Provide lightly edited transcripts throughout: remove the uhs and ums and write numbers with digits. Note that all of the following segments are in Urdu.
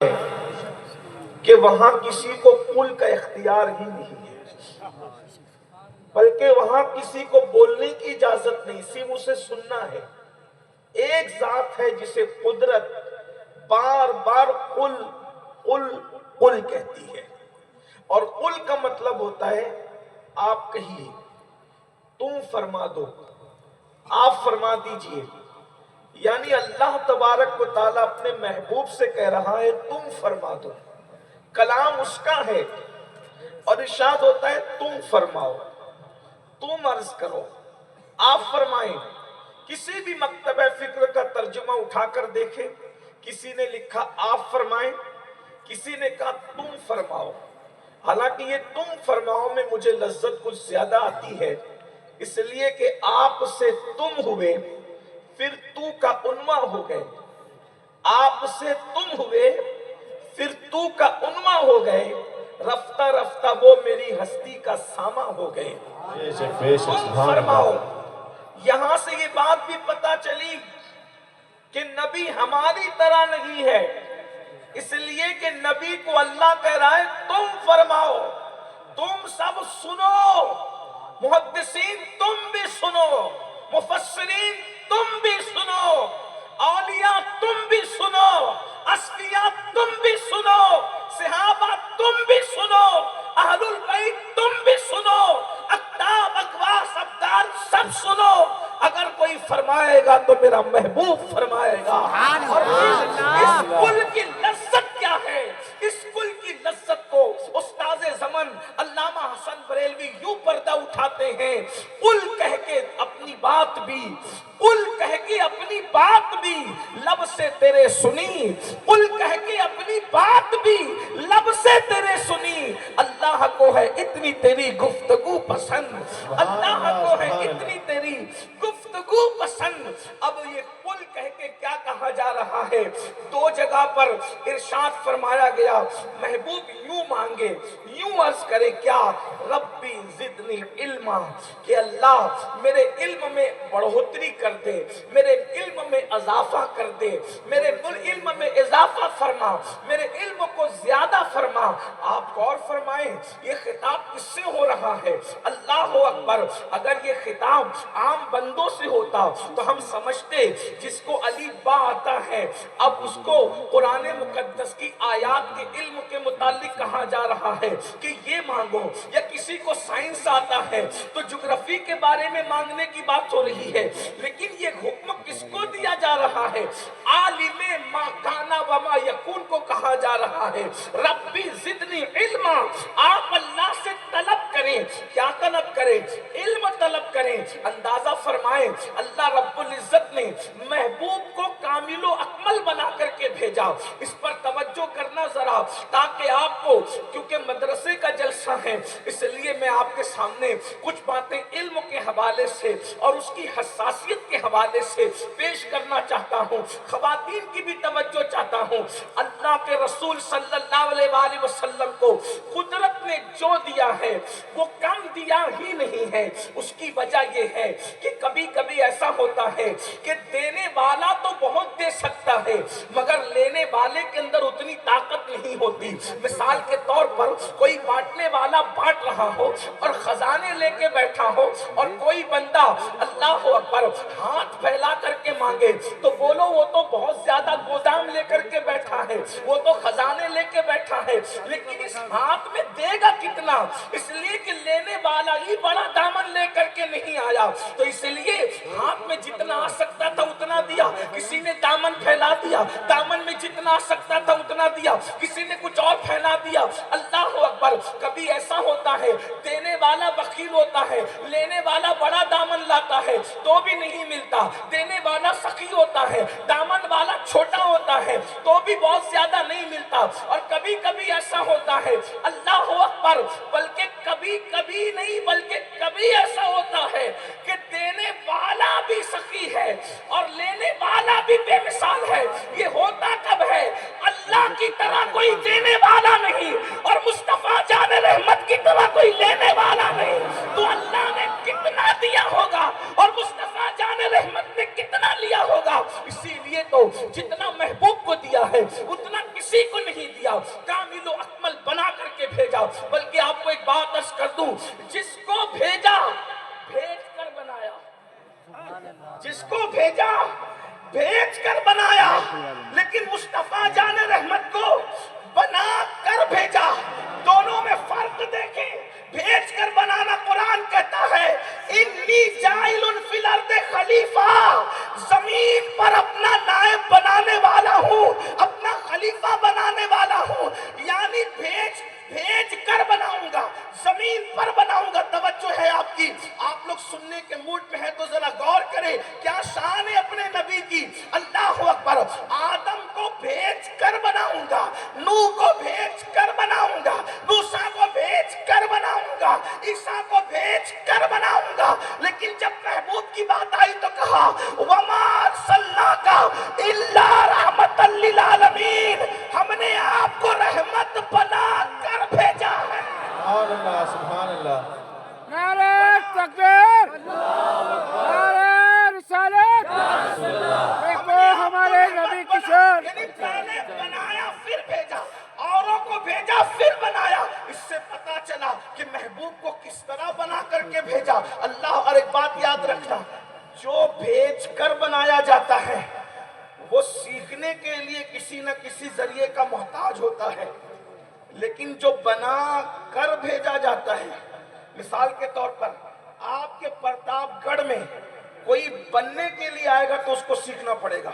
کہ وہاں کسی کو قل کا اختیار ہی نہیں ہے، بلکہ وہاں کسی کو بولنے کی اجازت نہیں، صرف اسے سننا ہے۔ ایک ذات ہے جسے قدرت بار بار قل قل قل کہتی ہے، اور قل کا مطلب ہوتا ہے آپ کہیے، تم فرما دو، آپ فرما دیجئے۔ یعنی اللہ تبارک و تعالیٰ اپنے محبوب سے کہہ رہا ہے تم فرما دو، کلام اس کا ہے، اور ارشاد ہوتا ہے تم فرماؤ، تم عرض کرو، آپ فرمائیں۔ کسی بھی مکتبہ فکر کا ترجمہ اٹھا کر دیکھیں، کسی نے لکھا آپ فرمائیں، کسی نے کہا تم فرماؤ۔ حالانکہ یہ تم فرماؤ میں مجھے لذت کچھ زیادہ آتی ہے، اس لیے کہ آپ سے تم ہوئے، پھر تو کا عنوان ہو گئے، آپ سے تم ہوئے پھر تو کا عنوان ہو گئے، رفتہ رفتہ وہ میری ہستی کا ساما ہو گئے۔ تم فرماؤ۔ یہاں سے یہ بات بھی پتا چلی کہ نبی ہماری طرح نہیں ہے، اس لیے کہ نبی کو اللہ کہہ رہا ہے تم فرماؤ، تم سب سنو، محدثین تم بھی سنو، مفسرین تم بھی سنو، اولیاء تم بھی سنو، اصفیاء تم بھی سنو، صحابہ تم بھی سنو، اہل البیت تم بھی سنو، اقطاب اقواس ابدال سب سنو۔ اگر کوئی فرمائے گا تو میرا محبوب فرمائے گا۔ اور اس قل کی لذت کیا ہے؟ اس قل کی لذت کو استاذ زمن علامہ حسن بریلوی یوں پردہ اٹھاتے ہیں، قل کہہ کے اپنی بات بھی، قل کہہ کے اپنی بات بھی لب سے تیرے سنی، قل کہہ کے اپنی بات بھی لب سے تیرے سنی۔ اللہ کو ہے اتنی تیری گفتگو پسند، اللہ کو ہے اتنی تیری گفتگو پسند۔ اب یہ قل کہہ کے کیا کہا جا رہا ہے؟ دو جگہ پر ارشاد فرمایا گیا، محبوب یوں مانگے، یوں عرض کرے کیا؟ ربی زدنی علما، کہ اللہ میرے علم میں بڑھوتری کر دے، میرے علم میں اضافہ کر دے، میرے علم میں اضافہ فرما، میرے علم کو زیادہ فرما۔ آپ غور فرمائیں یہ خطاب کس سے ہو رہا ہے؟ اللہ اکبر۔ اگر یہ خطاب عام بندوں سے ہوتا تو ہم سمجھتے جس کو علی با آتا ہے، اب اس کو قرآن مقدس کی آیات کے علم کے متعلق کہا جا رہا ہے کہ یہ مانگو، یا کسی کو سائنس آتا ہے تو جغرافی کے بارے میں مانگنے کی بات ہو رہی ہے، لیکن یہ حکم کس کو دیا جا رہا ہے؟ عالم ما کانا و ما یکون کو کہا جا رہا ہے، ربی زدنی علما۔ آپ اللہ سے طلب کریں، کیا طلب کریں؟ علم طلب کریں۔ اندازہ فرمائیں اللہ رب العزت نے محبوب کو کامل و اکمل بنا کر کے بھیجا۔ اس پر توجہ کرنا ذرا، تاکہ آپ کو، کیونکہ مدرسے کا جلسہ ہے اس لیے میں آپ کے سامنے کچھ باتیں علم کے حوالے سے اور اس کی حساسیت کے حوالے سے پیش کرنا چاہتا ہوں۔ خواتین کی بھی توجہ چاہتا ہوں۔ اللہ کے رسول صلی اللہ علیہ وآلہ وسلم کو قدرت نے جو دیا ہے وہ کم دیا ہی نہیں ہے۔ اس کی وجہ یہ ہے کہ کبھی کبھی ایسا ہوتا ہے کہ دینے والا تو بہت دے سکتا ہے مگر لینے والے کے اندر اتنی طاقت نہیں ہوتی۔ مثال کے طور پر کوئی بانٹنے والا بانٹ رہا ہو اور خزانے لے کے بیٹھا ہو، اور کوئی بندہ اللہ اکبر ہاتھ پھیلا کر کے مانگے تو بولو وہ تو بہت زیادہ گودام لے کر کے بیٹھا ہے، وہ تو خزانے لے کے بیٹھا ہے، لیکن اس ہاتھ میں دے گا کتنا؟ اس لیے کہ لینے والا ہی بڑا دامن لے کر کے نہیں آیا، تو اس لیے ہاتھ میں جتنا آ سکتا تھا اتنا دیا۔ کسی نے دامن پھیلا دیا، دامن میں جتنا آ سکتا تھا اتنا دیا، کسی نے کچھ اور پھیلا دیا۔ اللہ اکبر۔ کبھی ایسا ہوتا ہے دینے والا بخیل ہوتا ہے، لینے والا بڑا دامن لاتا ہے تو بھی نہیں ملتا، دینے والا سخی ہوتا ہے، دامن والا چھوٹا ہوتا ہے تو بھی بہت زیادہ نہیں ملتا۔ اور کبھی کبھی ایسا ہوتا ہے اللہ اکبر، بلکہ کبھی کبھی نہیں بلکہ کبھی ایسا ہوتا ہے کہ دینے والا بھی سخی ہے اور لینے والا بھی بے مثال ہے۔ یہ ہوتا کب ہے؟ اللہ کی طرح کوئی دینے والا نہیں اور مصطفیٰ جان رحمت کی طرح کوئی لینے والا نہیں، تو اللہ نے کتنا دیا ہوگا اور مصطفیٰ جان رحمت نے کتنا لیا ہوگا۔ اسی لیے تو جتنا محبوب کو دیا ہے اتنا کسی کو نہیں نہیں دیا، کامل و اکمل بنا کر کے بھیجا، بلکہ آپ کو ایک بات عرض کر دوں، جس کو بھیجا بھیج کر بنایا، جس کو بھیجا بھیج کر بنایا، لیکن مصطفیٰ جان رحمت کو بنا کر بھیجا۔ دونوں میں فرق دیکھیں، بھیج کر بنانا قرآن کہتا ہے انی جاعل فی الارض خلیفہ، زمین پر اپنا نائب بنانے والا ہوں، اپنا خلیفہ بنانے والا ہوں، یعنی بھیج کر بناؤں گا، زمین پر بناؤں گا۔ توجہ ہے آپ کی، آپ لوگ سننے کے موڈ میں ہے تو ذرا غور کریں، کیا شان ہے اپنے نبی کی، اللہ اکبر۔ آدم کو بھیج کر بناؤں گا، نوح کو بھیج کر بناؤں گا، موسیٰ کو بھیج کر بناؤں گا، عیسیٰ کو بھیج کر بناؤں گا، لیکن جب محبوب کی بات آئی تو کہا وَمَا أَرْسَلْنَاكَ إِلَّا رَحْمَةً لِّلْعَالَمِينَ، ہم نے آپ کو رحمت بنا کر بھیجا ہے۔ سبحان اللہ، سبحان اللہ۔ نعرہ تکبیر، نعرہ رسالت، دیکھو ہمارے نبی کی شان۔ یعنی پہلے بنایا پھر بھیجا، اوروں کو بھیجا پھر بنایا۔ اس سے پتا چلا کہ محبوب کو کس طرح بنا کر کے بھیجا اللہ۔ اور ایک بات یاد رکھنا، جو بھیج کر بنایا جاتا ہے وہ سیکھنے کے لیے کسی نہ کسی ذریعے کا محتاج ہوتا ہے، لیکن جو بنا کر بھیجا جاتا ہے، مثال کے طور پر آپ کے پرتاپ گڑھ میں کوئی بننے کے لیے آئے گا تو اس کو سیکھنا پڑے گا،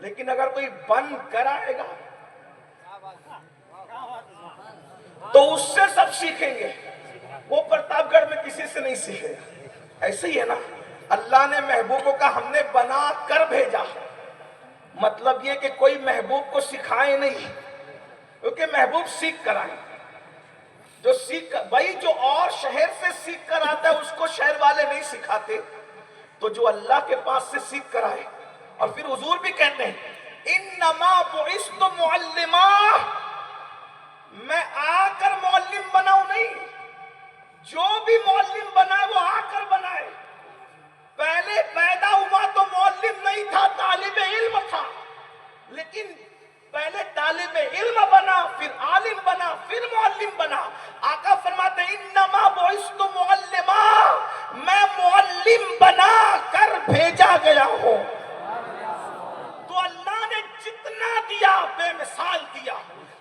لیکن اگر کوئی بن کر آئے گا تو اس سے سب سیکھیں گے، وہ پرتاپ گڑھ میں کسی سے نہیں سیکھے گا۔ ایسے ہی ہے نا، اللہ نے محبوب کو کہا ہم نے بنا کر بھیجا، مطلب یہ کہ کوئی محبوب کو سکھائے نہیں، کیونکہ محبوب سیکھ کر آئے۔ جو سیکھ بھائی جو اور شہر سے سیکھ کر آتا ہے اس کو شہر والے نہیں سکھاتے، تو جو اللہ کے پاس سے سیکھ کر آئے۔ اور پھر حضور بھی کہتے ہیں انما بعثت معلما، میں آ کر معلم بناؤں نہیں، جو بھی معلم بنائے وہ آ کر بنائے۔ پہلے پیدا ہوا تو معلم نہیں تھا، طالب علم تھا، لیکن پہلے طالب علم بنا، پھر عالم بنا، پھر معلم بنا۔ آقا فرماتے ہیں انما بعثت معلما، میں معلم بنا کر بھیجا گیا ہوں۔ تو اللہ نے جتنا دیا بے مثال دیا،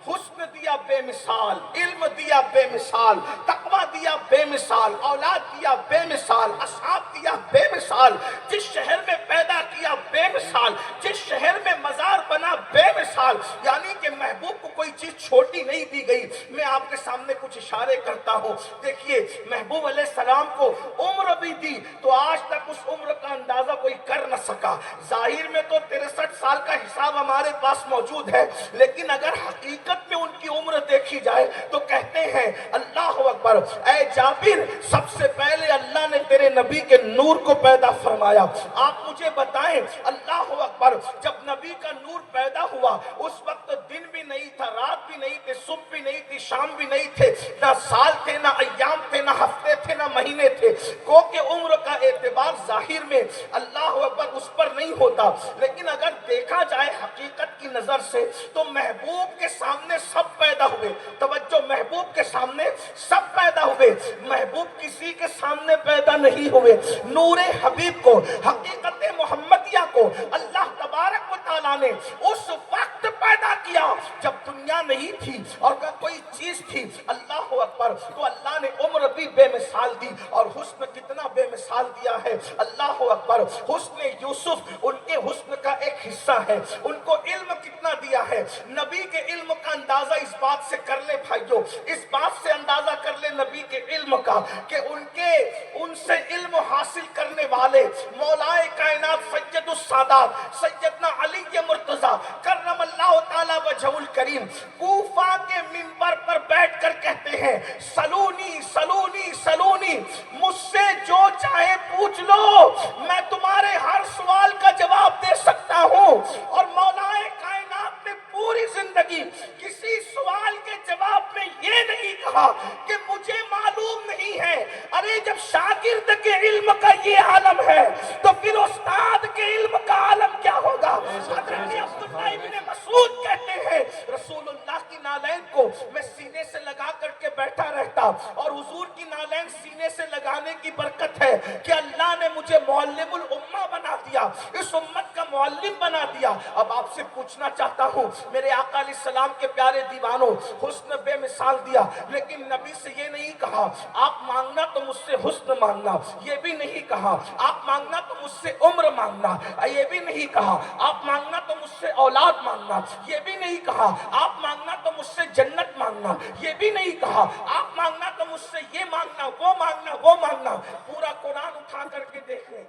حسن دیا بے مثال، علم دیا بے مثال، تقویٰ دیا بے مثال، اولاد دیا بے مثال، اصحاب دیا بے مثال، جس شہر میں پیدا کیا بے مثال، جس شہر میں مزار بنا بے مثال، یعنی کہ محبوب کو کوئی چیز چھوٹی نہیں دی گئی۔ میں آپ کے سامنے کچھ اشارے کرتا ہوں، دیکھیے محبوب علیہ السلام کو عمر بھی دی تو آج تک اس عمر کا اندازہ کوئی کر نہ سکا۔ ظاہر میں تو 63 سال کا حساب ہمارے پاس موجود ہے، لیکن اگر حقیقت میں ان کی عمر دیکھی جائے تو کہتے ہیں اللہ اکبر، اے جابر سب سے پہلے اللہ نے تیرے نبی کے نور کو پیدا فرمایا۔ آپ مجھے بتائیں اللہ اکبر، جب نبی کا نور پیدا ہوا اس وقت دن بھی نہیں تھا، رات بھی نہیں تھے، صبح بھی نہیں تھی، شام بھی نہیں تھے، نہ سال تھے، نہ ایام تھے، نہ ہفتے تھے، نہ مہینے تھے، کو کہ عمر کا اعتبار ظاہر میں اللہ اکبر اس پر نہیں ہوتا، لیکن اگر دیکھا جائے حقیقت کی نظر سے تو محبوب کے سامنے سب پیدا ہوئے۔ توجہ، محبوب کے سامنے سب پیدا ہوئے، محبوب کسی کے سامنے پیدا نہیں ہوئے۔ نور حبیب کو، حقیقت محمدیہ کو اللہ تبارک و تعالیٰ نے اس وقت پیدا کیا جب دنیا نہیں تھی اور اگر کوئی چیز تھی اللہ اکبر، تو اللہ نے عمر بھی بے مثال دی اور حسن کتنا بے مثال دیا ہے اللہ اکبر۔ حسن یوسف ان کے حسن کا ایک حصہ ہے، ان کو علم کتنا دیا ہے، نبی کے علم کا اندازہ اس بات سے کر لے بھائیو، اس بات سے اندازہ کر لے نبی کے علم کا کہ ان سے علم حاصل کرنے والے مولائے کائنات سید السادات سیدنا علی مرتضیٰ کرم اللہ تعالی وجہ الکریم کوفہ کے منبر پر بیٹھ کر کہتے ہیں سلونی سلونی سلونی، مجھ سے جو چاہے پوچھ لو، میں تمہارے ہر سوال کا جواب دے سکتا ہوں۔ اور مولائے کائنات نے پوری زندگی کسی سوال کے جواب میں یہ نہیں کہا کہ مجھے معلوم نہیں ہے۔ ارے جب شاگرد کے علم کا یہ عالم ہے تو پھر استاد کے علم کا عالم کیا ہوگا؟ حضرت عبداللہ ابن مسعود کہتے ہیں رسول اللہ کی نالین کو میں سینے سے لگا کر کے بیٹھا رہتا، اور حضور کی نالین سینے سے لگانے کی برکت ہے کہ اللہ نے مجھے معلم الامہ بنا دیا، اس امت کا معلم بنا دیا۔ اب آپ سے پوچھنا چاہتا ہوں میرے آقا علیہ السلام کے پیارے دیوانوں، حسن بے مثال دیا، لیکن نبی سے یہ نہیں کہا آپ مانگنا تو مجھ سے حسن مانگنا، یہ بھی نہیں کہا آپ مانگنا تو مجھ سے عمر مانگنا، یہ بھی نہیں کہا آپ مانگنا تو مجھ سے اولاد مانگنا، یہ بھی نہیں کہا آپ مانگنا تو مجھ سے جنت مانگنا، یہ بھی نہیں کہا آپ مانگنا تو مجھ سے یہ مانگنا وہ مانگنا وہ مانگنا۔ پورا قرآن اٹھا کر کے دیکھ لیں،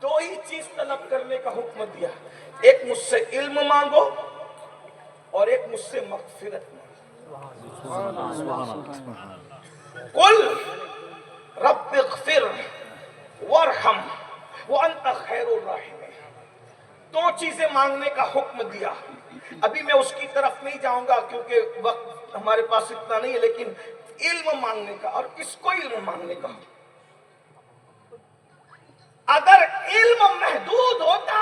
دو ہی چیز طلب کرنے کا حکم دیا، ایک مجھ سے علم مانگو اور ایک مجھ سے مغفرت مانگو۔ قل رب اغفر وارحم وانت خیر الراحمین، دو چیزیں مانگنے کا حکم دیا۔ ابھی میں اس کی طرف نہیں جاؤں گا کیونکہ وقت ہمارے پاس اتنا نہیں ہے، لیکن علم مانگنے کا، اور کس کو علم مانگنے کا؟ اگر علم محدود ہوتا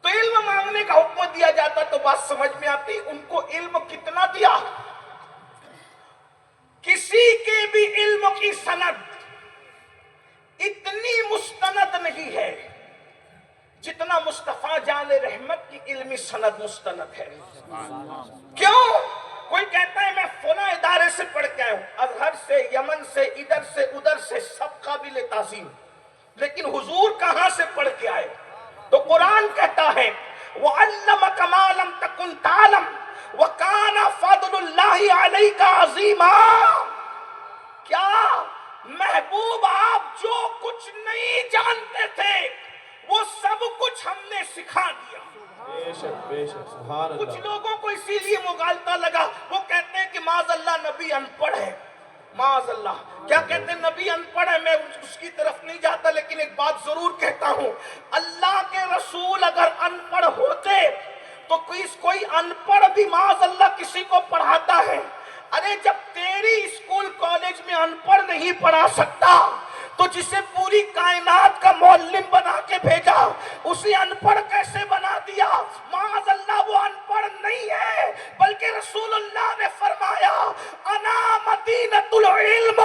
تو علم مانگنے کا حکم دیا جاتا تو بات سمجھ میں آتی۔ ان کو علم کتنا دیا؟ کسی کے بھی علم کی سند اتنی مستند نہیں ہے جتنا مصطفیٰ جان رحمت کی علمی سند مستند ہے۔ کیوں؟ کوئی کہتا ہے میں فلاں ادارے سے پڑھ کے آیا ہوں، ازہر سے، یمن سے، ادھر سے ادھر سے، سب قابل تعظیم، لیکن حضور کہاں سے پڑھ کے آئے؟ تو قرآن کہتا ہے وَعَلَّمَكَ مَا لَمْ تَكُنْ تَعْلَمْ وَكَانَ فَضْلُ اللَّهِ عَلَيْكَ عَظِيمًا۔ کیا محبوب آپ جو کچھ نہیں جانتے تھے وہ سب کچھ ہم نے سکھا دیا۔ بے شک سبحان کچھ اللہ۔ لوگوں کو اسی لیے مغالطہ لگا، وہ کہتے ہیں کہ معاذ اللہ نبی ان پڑھ ہے، معاذ اللہ کیا کہتے ہیں نبی ان پڑھ ہے۔ میں اس کی طرف نہیں جاتا، لیکن ایک بات ضرور کہتا ہوں، اللہ کے رسول اگر ان پڑھ ہوتے تو کوئی ان پڑھ بھی معاذ اللہ کسی کو پڑھاتا ہے؟ ارے جب تیری اسکول کالج میں ان پڑھ نہیں پڑھا سکتا تو جسے پوری کائنات کا معلم بنا کے بھیجا اسے ان پڑھ کیسے بنا دیا؟ معاذ اللہ وہ ان پڑھ نہیں ہے، بلکہ رسول اللہ نے فرمایا انا مدینۃ العلم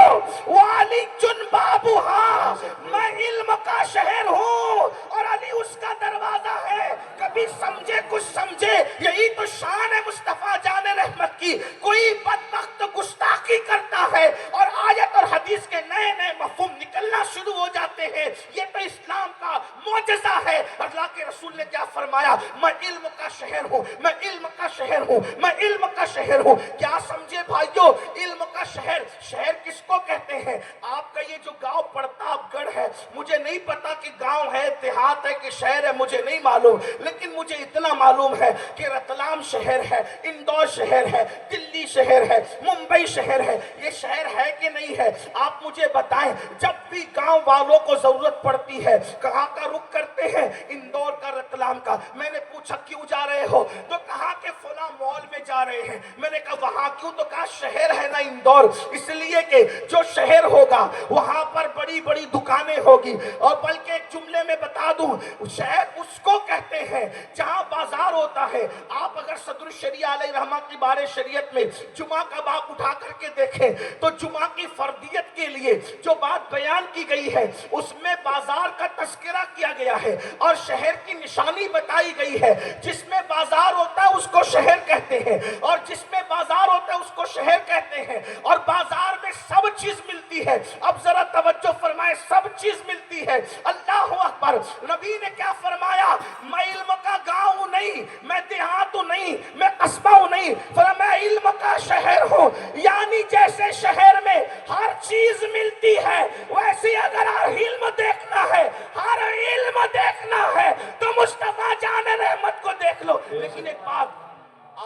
وعلی بابھا، میں علم کا شہر ہوں اور علی اس کا دروازہ ہے۔ کبھی سمجھے کچھ سمجھے، یہی تو شان ہے مصطفیٰ جان رحمت کی۔ کوئی بدبخت گستاخی کرتا ہے اور آیت اور حدیث کے نئے نئے مفہوم نکلنا شروع ہو جاتے ہیں، یہ تو اسلام کا معجزہ ہے۔ اللہ کے رسول نے کیا فرمایا؟ میں علم کا شہر ہوں، میں علم کا شہر ہوں، میں علم کا شہر ہوں۔ کیا سمجھے بھائیو؟ علم کا شہر، شہر کس کو کہتے ہیں؟ آپ کا یہ جو گاؤں پرتاپ گڑھ ہے، مجھے نہیں پتا کہ گاؤں ہے، دیہات ہے کہ شہر ہے، مجھے نہیں معلوم، لیکن مجھے اتنا معلوم ہے کہ رتلام شہر ہے، اندور شہر ہے، دلی شہر ہے، ممبئی شہر ہے۔ یہ شہر ہے کہ نہیں ہے؟ آپ مجھے بتائیں، جب بھی گاؤں والوں کو ضرورت پڑتی ہے کہاں کا رخ کرتے ہیں؟ اندور کا، رتلام کا۔ میں نے پوچھا کیوں جا رہے ہو؟ تو کہا کہ فلاں مال میں جا رہے ہیں۔ میں نے کہا وہاں کیوں؟ تو کہا شہر ہے نا اندور، اس لیے کہ جو شہر ہوگا وہاں پر بڑی بڑی دکانیں ہوگی، اور بلکہ ایک جملے میں بتا دوں، شہر اس کو کہتے ہیں جہاں بازار ہوتا ہے۔ آپ اگر صدر الشریعہ علیہ رحمہ کی بارِ شریعت میں جمعہ کا باب اٹھا کر کے دیکھیں تو جمعہ کی فردیت کے لیے جو بات بیان کی گئی ہے اس میں بازار کا تذکرہ کیا گیا ہے اور شہر کی نشانی بتائی گئی ہے۔ جس میں بازار ہوتا ہے اس کو شہر کہتے ہیں، اور جس میں بازار ہوتا ہے اس کو شہر کہتے ہیں، اور بازار میں سب چیز ملتی ہے۔ اب ذرا توجہ فرمائے، سب چیز ملتی ہے۔ اللہ اکبر۔ نبی نے کیا فرمایا؟ میں علم کا گاؤں نہیں، میں دیہات نہیں، میں قصبہ نہیں، میں علم کا شہر ہوں۔ یعنی جیسے شہر میں ہر چیز ملتی ہے، ویسے اگر ہر علم دیکھنا ہے، ہر علم دیکھنا ہے تو مصطفیٰ جان رحمت کو دیکھ لو۔ لیکن ایک بات،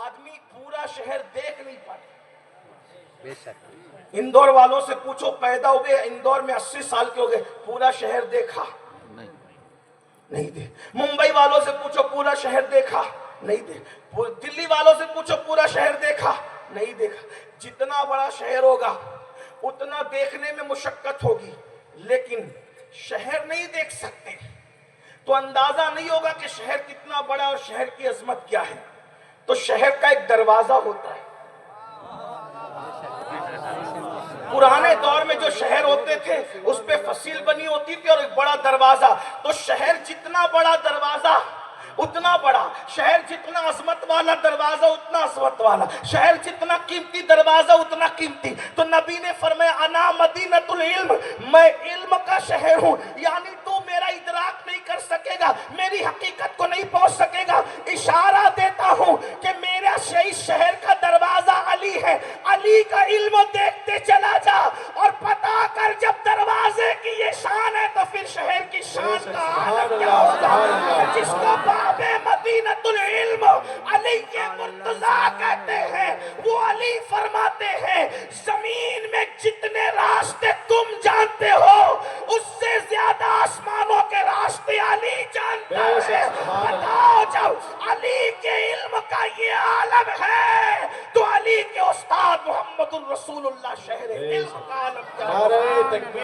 آدمی پورا شہر دیکھ نہیں پاتا۔ اندور والوں سے پوچھو، پیدا ہوئے اندور میں 80 سال کے ہو گئے، پورا شہر دیکھا؟ نہیں دے۔ ممبئی والوں سے پوچھو پورا شہر دیکھا؟ نہیں دے۔ دلی والوں سے پوچھو پورا شہر دیکھا؟ نہیں دیکھا۔ جتنا بڑا شہر ہوگا اتنا دیکھنے میں مشقت ہوگی، لیکن شہر نہیں دیکھ سکتے تو اندازہ نہیں ہوگا کہ شہر کتنا بڑا اور شہر کی عظمت کیا ہے۔ تو شہر کا ایک دروازہ ہوتا ہے. پرانے دور میں جو شہر ہوتے تھے اس پہ فصیل بنی ہوتی تھی اور ایک بڑا دروازہ. تو شہر جتنا بڑا دروازہ اتنا بڑا, شہر جتنا عظمت والا دروازہ اتنا عظمت والا, شہر جتنا قیمتی دروازہ اتنا قیمتی. تو نبی نے فرمایا انا مدینۃ العلم, میں علم کا شہر ہوں. یعنی تو میرا ادراک نہیں کر سکے گا, میری حقیقت کو نہیں پہنچ سکے گا. اشارہ دیتا ہوں کہ میرا شہر کا دروازہ علی ہے. علی کا علم دیکھتے چلا جا اور پتا کر جب دروازے کی یہ شان ہے تو پھر شہر کی شان کا عالم کیا ہوگا. جس کو باب مدینۃ العلم علی کے مرتضیٰ کہتے ہیں, وہ علی فرماتے ہیں زمین میں جتنے راستے تم جانتے ہو اس سے زیادہ آسمانوں کے راستے علی جانتا ہے. بتاؤ جب علی کے علم کا یہ عالم ہے تو علی کے استاد محمد الرسول اللہ شہر علم کا عالم کیا ہے.